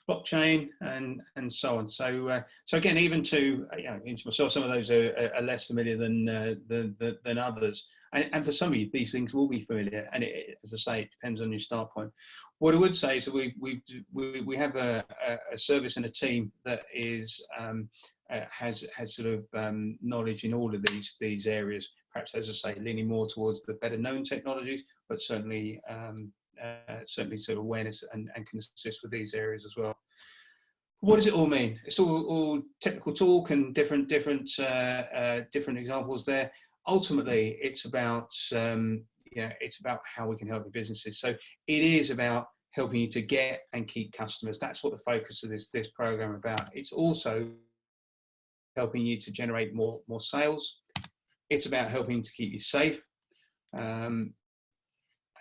blockchain, and so on. So so again, even to into myself, some of those are less familiar than others. And for some of you, these things will be familiar. And as I say, it depends on your start point. What I would say is that we have a service and a team that is has sort of knowledge in all of these areas. Perhaps, as I say, leaning more towards the better known technologies, but certainly certainly sort of awareness and can assist with these areas as well. What does it all mean? It's all technical talk and different examples there. Ultimately, it's about it's about how we can help your businesses. So it is about helping you to get and keep customers. That's what the focus of this program is about. It's also helping you to generate more sales. It's about helping to keep you safe.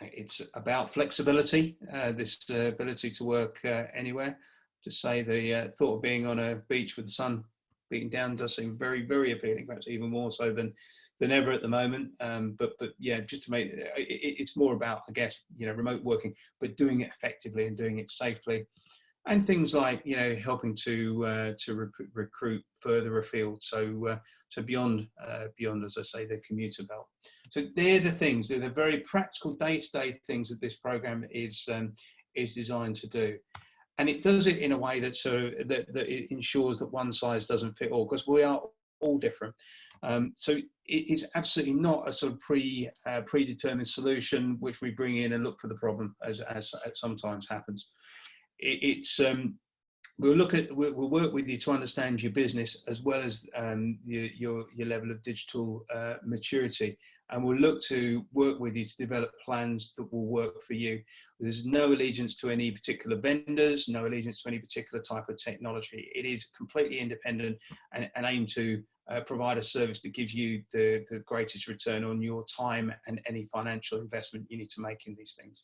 It's about flexibility, this ability to work anywhere. To say the thought of being on a beach with the sun beating down does seem very, very appealing, perhaps even more so than ever at the moment. But yeah, just to make it's more about, I guess, remote working, but doing it effectively and doing it safely, and things like helping to recruit further afield, so beyond as I say the commuter belt. So they're the things. They're the very practical day-to-day things that this program is designed to do. And it does it in a way that that it ensures that one size doesn't fit all, because we are all different. So it is absolutely not a sort of predetermined solution which we bring in and look for the problem, as sometimes happens. We'll work with you to understand your business as well as your level of digital maturity, and we'll look to work with you to develop plans that will work for you. There's no allegiance to any particular vendors, no allegiance to any particular type of technology. It is completely independent and aim to provide a service that gives you the greatest return on your time and any financial investment you need to make in these things.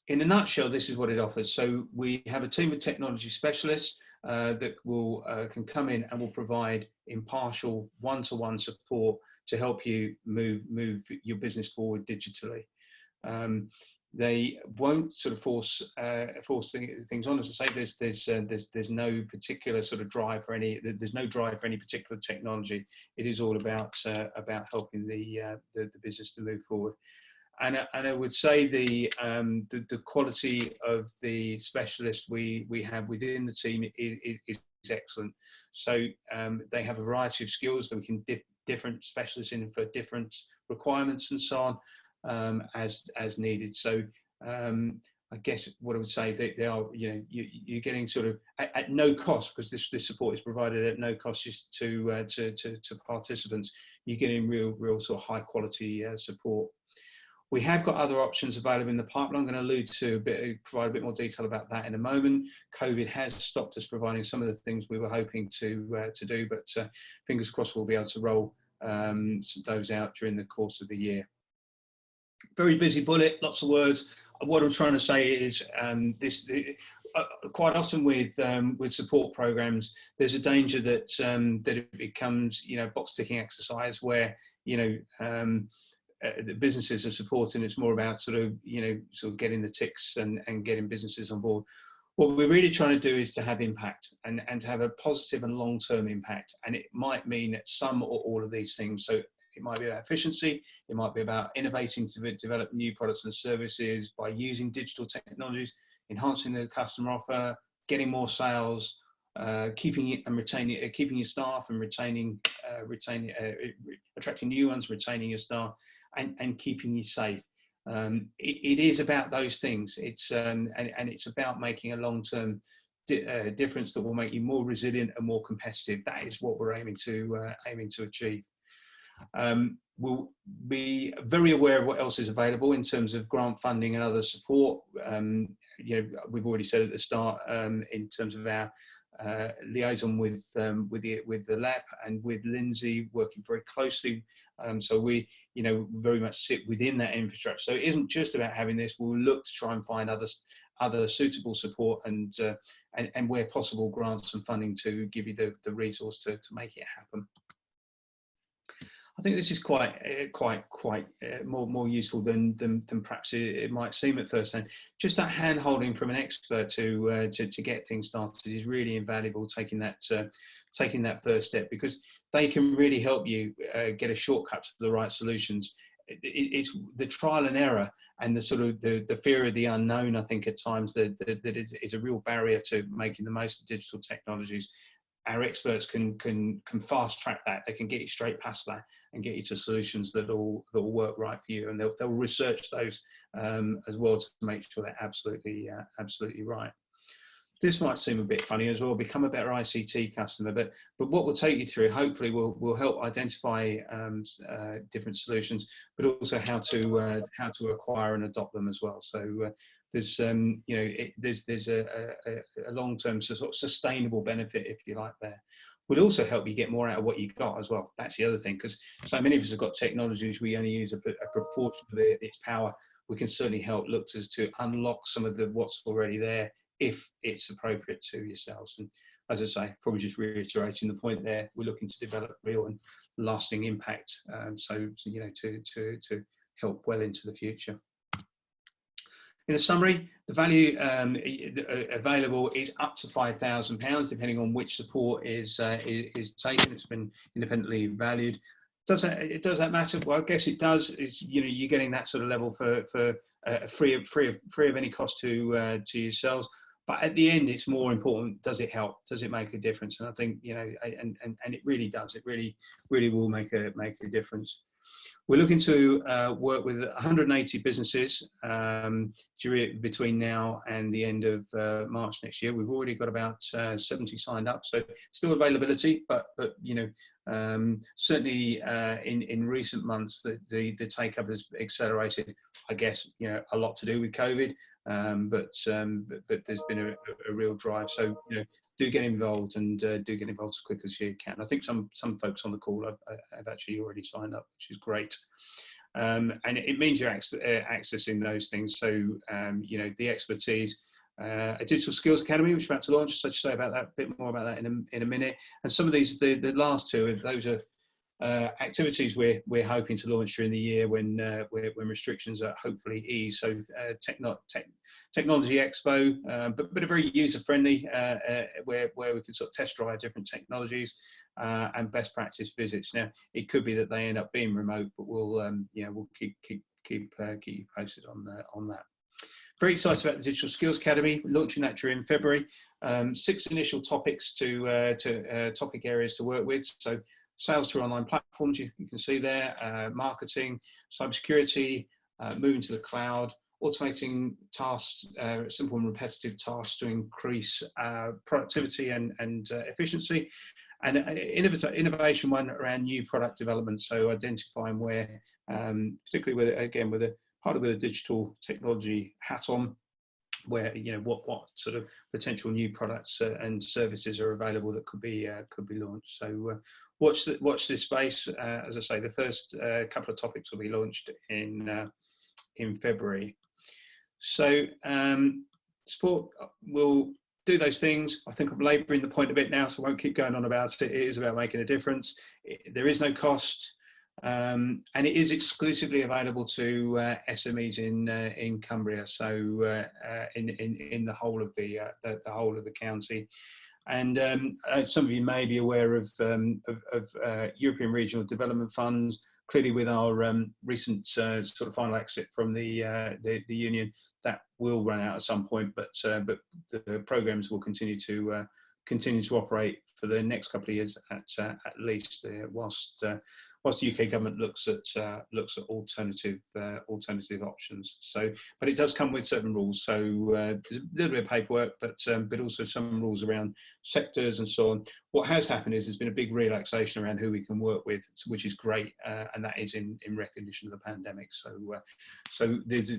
In a nutshell, this is what it offers. So we have a team of technology specialists that can come in and will provide impartial one-to-one support to help you move your business forward digitally. They won't sort of force things on. As I say, there's no particular sort of drive for any. There's no drive for any particular technology. It is all about helping the business to move forward. And I would say the quality of the specialists we have within the team is excellent. So they have a variety of skills that we can dip different specialists in for different requirements and so on, as needed. So I guess what I would say is that they are, you're getting sort of at no cost, because this support is provided at no cost just to participants. You're getting real sort of high quality support. We have got other options available in the pipeline. I'm going to allude to provide a bit more detail about that in a moment. COVID has stopped us providing some of the things we were hoping to do, but fingers crossed we'll be able to roll those out during the course of the year. Very busy bullet, lots of words. What I'm trying to say is quite often with support programs, there's a danger that that it becomes box ticking exercise where the businesses are supporting. It's more about sort of getting the ticks and getting businesses on board. What we're really trying to do is to have impact and to have a positive and long-term impact. And it might mean some or all of these things. So it might be about efficiency. It might be about innovating to develop new products and services by using digital technologies, enhancing the customer offer, getting more sales, keeping it and retaining, keeping your staff and attracting new ones, retaining your staff, and keeping you safe. It is about those things. It's and it's about making a long-term difference that will make you more resilient and more competitive. That is what we're aiming to achieve. We'll be very aware of what else is available in terms of grant funding and other support. We've already said at the start in terms of our liaison with the lab and with Lindsay, working very closely. So we very much sit within that infrastructure. So it isn't just about having this. We'll look to try and find other suitable support and where possible grants and funding to give you the resource to make it happen. I think this is quite more useful than perhaps it might seem at first. And just that hand holding from an expert to get things started is really invaluable. Taking that first step, because they can really help you get a shortcut to the right solutions. It's the trial and error and the sort of the fear of the unknown. I think at times that is a real barrier to making the most of digital technologies. Our experts can fast track that. They can get you straight past that and get you to solutions that will work right for you, and they'll research those as well to make sure they're absolutely right. This might seem a bit funny as well. Become a better ICT customer, but what we'll take you through hopefully will help identify different solutions, but also how to acquire and adopt them as well. So there's there's a long-term sort of sustainable benefit, if you like, there. Would also help you get more out of what you've got as well. That's the other thing, because so many of us have got technologies, we only use a proportion of its power. We can certainly help look to unlock some of what's already there, if it's appropriate to yourselves. And as I say, probably just reiterating the point there, we're looking to develop real and lasting impact, so to help well into the future. In a summary, the value available is up to £5,000, depending on which support is taken. It's been independently valued. Does that matter? Well, I guess it does. Is you're getting that sort of level for free of any cost to yourselves. But at the end, it's more important. Does it help? Does it make a difference? And I think and it really does. It really will make a difference. We're looking to work with 180 businesses between now and the end of March next year. We've already got about 70 signed up, so still availability, but certainly in recent months the take up has accelerated. I guess a lot to do with COVID, but there's been a real drive. So do get involved, and do get involved as quick as you can. I think some folks on the call have actually already signed up, which is great. And it means you're accessing those things. So the expertise, a digital skills academy, which we're about to launch. So to say about that, a bit more about that in a minute. And some of these, the last two, those are activities we're hoping to launch during the year when restrictions are hopefully eased. So technology expo, but a very user friendly, where we can sort of test drive different technologies, and best practice visits. Now it could be that they end up being remote, but we'll keep you posted on that. Very excited about the Digital Skills Academy. We're launching that during February. 6 initial topics topic areas to work with. So sales through online platforms, you can see there, marketing, cybersecurity, moving to the cloud, automating tasks, simple and repetitive tasks to increase productivity and efficiency, and innovation one around new product development. So identifying where, particularly with a part of the digital technology hat on, where what sort of potential new products and services are available that could be launched. So watch this space. As I say, the first couple of topics will be launched in February. So sport will do those things. I think I'm labouring the point a bit now, so I won't keep going on about it. It is about making a difference. There is no cost. And it is exclusively available to SMEs in Cumbria, so in the whole of the whole of the county. And some of you may be aware of European Regional Development Funds. Clearly, with our recent sort of final exit from the union, that will run out at some point. But the programs will continue to operate for the next couple of years at least, whilst the UK government looks at alternative options. So, but it does come with certain rules. So there's a little bit of paperwork, but also some rules around sectors and so on. What has happened is there's been a big relaxation around who we can work with, which is great, and that is in recognition of the pandemic. So there's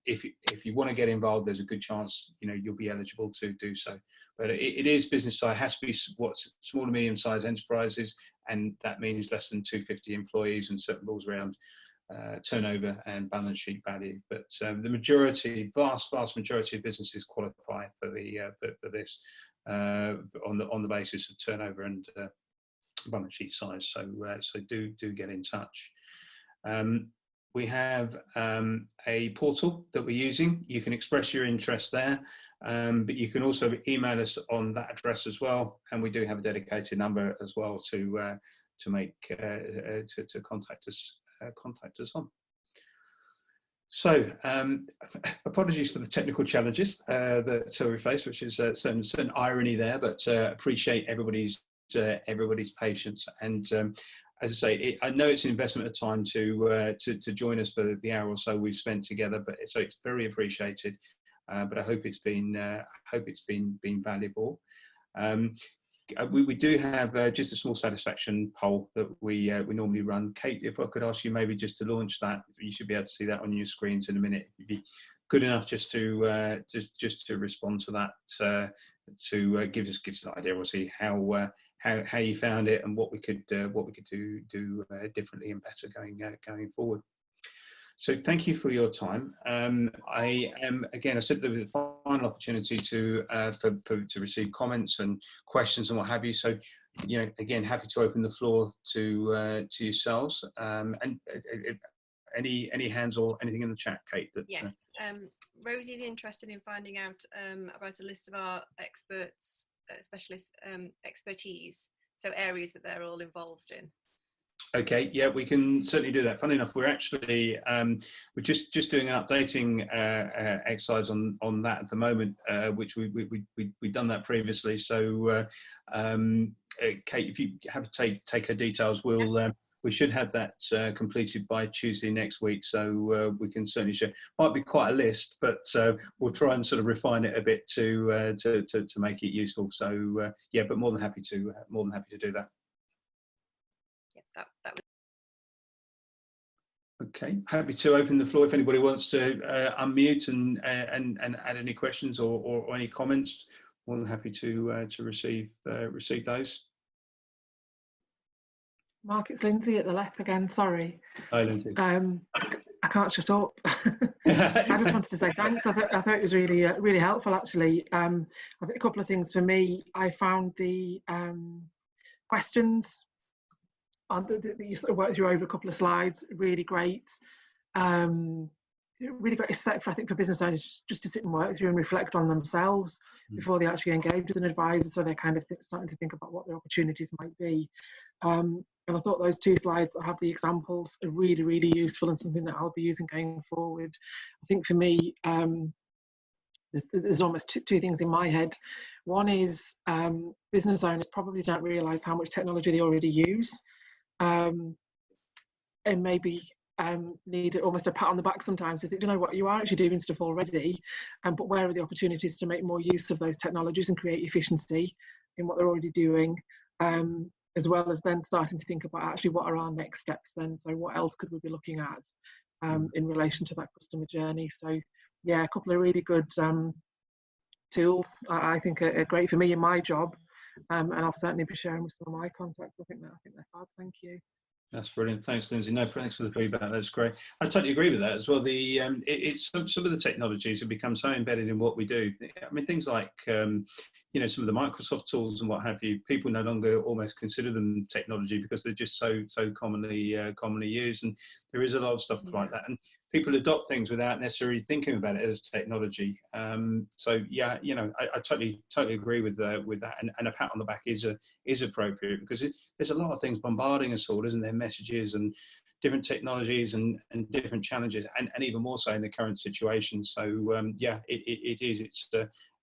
if you want to get involved, there's a good chance you'll be eligible to do so. But it is business side, has to be what's small to medium sized enterprises, and that means less than 250 employees, and certain rules around turnover and balance sheet value. But the vast majority of businesses qualify for this on the basis of turnover balance sheet size. So so do get in touch. We have a portal that we're using. You can express your interest there, but you can also email us on that address as well. And we do have a dedicated number as well to make to contact us on. So apologies for the technical challenges that we face, which is certain irony there, but appreciate everybody's patience. And as I say, I know it's an investment of time to join us for the hour or so we've spent together, but so it's very appreciated. But I hope it's been valuable. We do have just a small satisfaction poll that we normally run. Kate, if I could ask you maybe just to launch that, you should be able to see that on your screens in a minute. If you'd be good enough just to respond to that, to give us an idea, obviously, how you found it and what we could do differently and better going forward. So thank you for your time. I said there was a final opportunity to receive comments and questions and what have you. So, again, happy to open the floor to yourselves. And any hands or anything in the chat, Kate? Yeah. Rosie's interested in finding out about a list of our experts, specialist expertise, so areas that they're all involved in. Okay, yeah, we can certainly do that. Funny enough, we're actually we're just doing an updating exercise on that at the moment, which we've done that previously. So, Kate, if you have to take her details, we should have that completed by Tuesday next week. So we can certainly share. Might be quite a list, but we'll try and sort of refine it a bit to make it useful. So yeah, but more than happy to do that. That Okay, happy to open the floor if anybody wants to unmute and add any questions or any comments. More than happy to receive those. Mark, it's Lindsay at the left again. Sorry. Hi, Lindsay. I can't shut up. I just wanted to say thanks. I thought it was really helpful, actually. I think a couple of things for me. I found the questions that you sort of worked through over a couple of slides really great. Really great set for, I think, for business owners just to sit and work through and reflect on themselves before they actually engage with an advisor, so they're kind of starting to think about what their opportunities might be. And I thought those two slides that have the examples are really useful and something that I'll be using going forward. I think for me, there's almost two things in my head. One is business owners probably don't realise how much technology they already use, and maybe need almost a pat on the back sometimes to think, you know what, you are actually doing stuff already, but where are the opportunities to make more use of those technologies and create efficiency in what they're already doing, as well as then starting to think about actually what are our next steps then. So what else could we be looking at in relation to that customer journey? So yeah, a couple of really good tools I think are great for me in my job, and I'll certainly be sharing with some of my contacts. I think they're fab. Thank you. That's brilliant. Thanks, Lindsay. No, thanks for the feedback. That's great. I totally agree with that as well. It's some of the technologies have become so embedded in what we do. I mean, things like some of the Microsoft tools and what have you. People no longer almost consider them technology because they're just so commonly used. And there is a lot of stuff like that. And people adopt things without necessarily thinking about it as technology. So yeah, I totally agree with that. And a pat on the back is appropriate, because there's a lot of things bombarding us all, isn't there? Messages and different technologies and different challenges, and even more so in the current situation. So yeah, it is.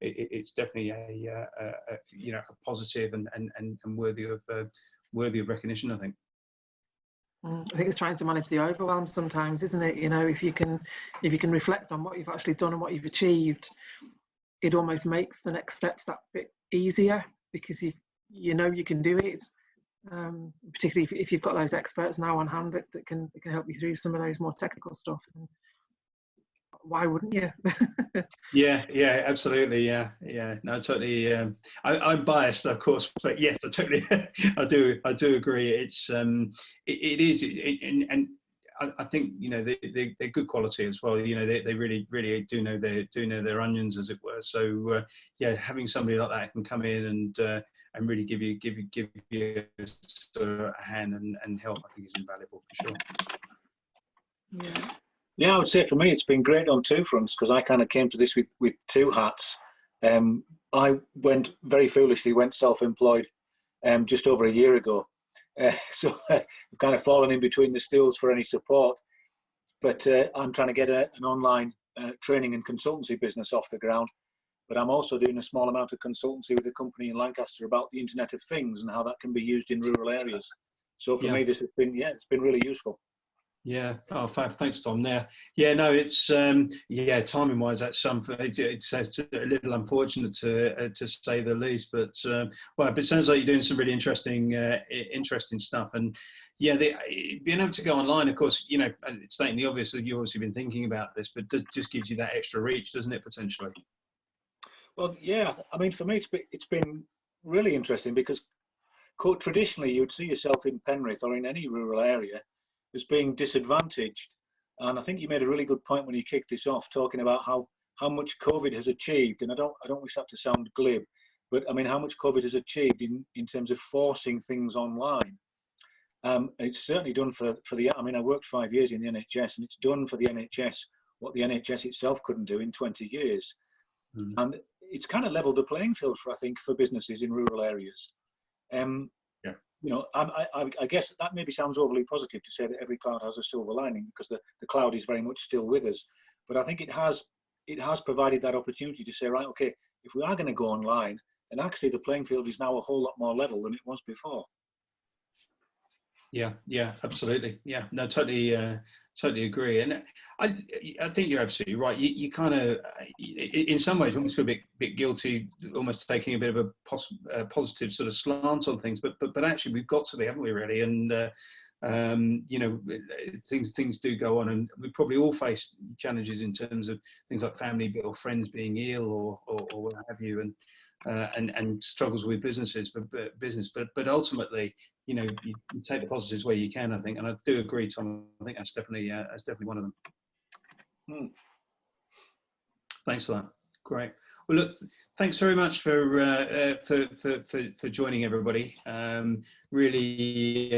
It's definitely a positive and worthy of recognition, I think. I think it's trying to manage the overwhelm sometimes, isn't it? If you can reflect on what you've actually done and what you've achieved, it almost makes the next steps that bit easier, because you can do it. Particularly if you've got those experts now on hand that can help you through some of those more technical stuff. And why wouldn't you? Yeah, absolutely. Yeah. No, totally. I'm biased, of course, but yes, I totally, I do agree. It's it is, and I think they're good quality as well. They really do know their onions, as it were. So yeah, having somebody like that can come in and really give you sort of a hand and help, I think is invaluable for sure. Yeah. Yeah, I would say for me it's been great on two fronts, because I kind of came to this with two hats. I very foolishly went self-employed just over a year ago. So I've kind of fallen in between the stools for any support. But I'm trying to get an online training and consultancy business off the ground. But I'm also doing a small amount of consultancy with a company in Lancaster about the Internet of Things and how that can be used in rural areas. So for me, this has been, it's been really useful. Yeah. Oh, thanks, Tom. Now, yeah, no, it's timing wise, that's something. It's a little unfortunate to say the least, but but it sounds like you're doing some really interesting stuff. And yeah, being able to go online, of course, you know, it's stating the obvious that you've obviously been thinking about this, but it just gives you that extra reach, doesn't it, potentially? Well, yeah, I mean, for me, it's been really interesting, because traditionally you'd see yourself in Penrith or in any rural area as being disadvantaged. And I think you made a really good point when you kicked this off, talking about how much COVID has achieved. And I don't wish that to sound glib, but I mean, how much COVID has achieved in terms of forcing things online. It's certainly done for the, I mean, I worked 5 years in the NHS, and it's done for the NHS what the NHS itself couldn't do in 20 years. Mm. And it's kind of leveled the playing field I think, for businesses in rural areas. You know, I guess that maybe sounds overly positive to say that every cloud has a silver lining, because the cloud is very much still with us. But I think it has provided that opportunity to say, right, okay, if we are going to go online, then actually the playing field is now a whole lot more level than it was before. Yeah, absolutely. Yeah, no, totally agree. And I think you're absolutely right. You kind of, in some ways, almost feel a bit guilty, almost taking a bit of a positive sort of slant on things. But actually, we've got to be, haven't we, really? And you know, things do go on, and we probably all face challenges in terms of things like family or friends being ill or what have you, and struggles with businesses, but ultimately, you know, you take the positives where you can, I think, and I do agree, Tom. I think that's definitely one of them. Thanks for that. Great. Well, look, thanks very much for joining, everybody. Really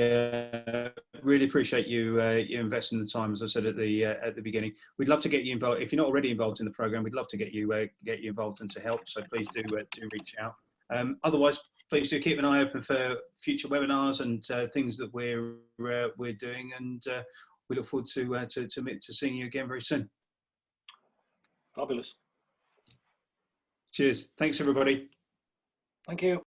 appreciate you investing the time, as I said at the beginning. We'd love to get you involved. If you're not already involved in the program, we'd love to get you involved and to help. So please do reach out. Otherwise, please do keep an eye open for future webinars and things that we're doing, and we look forward to seeing you again very soon. Fabulous. Cheers. Thanks, everybody. Thank you.